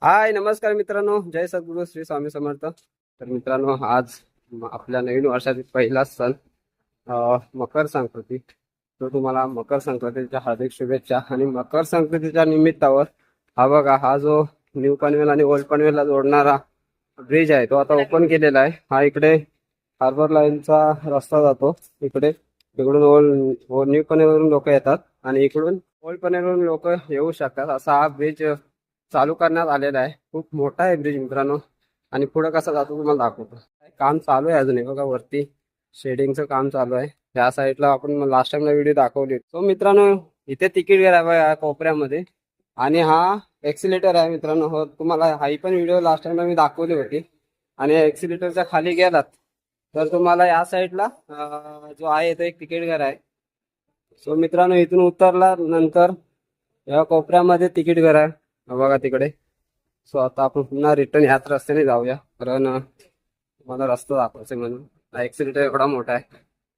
हाय नमस्कार मित्रांनो, जय सद्गुरू श्री स्वामी समर्थ. तर मित्रांनो, आज आपल्या नवीन वर्षातील पहिला सण मकर संक्रांती. तो तुम्हाला मकर संक्रांतीच्या हार्दिक शुभेच्छा. आणि मकर संक्रांतीच्या निमित्तावर हा बघा, हा जो न्यू पनवेल आणि ओल्ड पनवेलला जोडणारा ब्रिज आहे तो आता ओपन केलेला आहे. हा इकडे हार्बर लाईनचा रस्ता जातो इकडे. इकडून न्यू पनवेलवरून लोक येतात आणि इकडून ओल्ड पनवेलवरून लोक येऊ शकतात. असा हा ब्रिज चालू करण्यात आलेला आहे. खूप मोठा आहे ब्रिज मित्रांनो. आणि पुढे कसा जातो तुम्हाला दाखवतो. काम चालू आहे अजून, बघा वरती शेडिंगचं काम चालू आहे. या साईडला आपण लास्ट टाइमला व्हिडिओ दाखवली. सो मित्रांनो, इथे तिकीट गेला बघा या कोपऱ्यामध्ये. आणि हा एक्सिलेटर आहे मित्रांनो. हो, तुम्हाला हाही पण व्हिडिओ लास्ट टाइमला मी दाखवली होती. आणि एक्सिलेटरच्या खाली गेलात तर तुम्हाला या साईडला जो आहे तो एक तिकीट घर आहे. सो मित्रांनो, इथून उतरला नंतर या कोपऱ्यामध्ये तिकीट घर आहे बघा तिकडे. सो आता आपण पुन्हा रिटर्न ह्याच रस्त्याने जाऊया, कारण मला रस्ता दाखवायचा म्हणून. ऍक्सिडेंट एवढा मोठा आहे.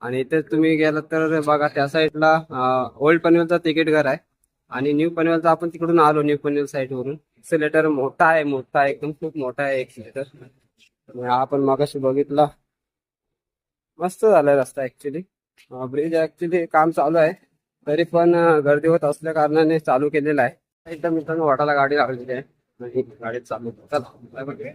आणि इथे तुम्ही गेलात तर बघा त्या साईडला ओल्ड पनवेलचा तिकीट घर आहे. आणि न्यू पनवेलचा आपण तिकडून आलो, न्यू पनवेल साईड वरून. एक्सिलेटर मोठा आहे, मोठा आहे, एकदम खूप मोठा आहे एक्सिलेटर. हा आपण मागाशी बघितला. मस्त झालाय रस्ता ऍक्च्युली. ब्रिज ऍक्च्युली काम चालू आहे, तरी पण गर्दी होत असल्या कारणाने चालू केलेला आहे. एकदा मित्रांनो वाटाला गाडी लागलेली आहे आणि गाडीत चालू. चला बाय बाय.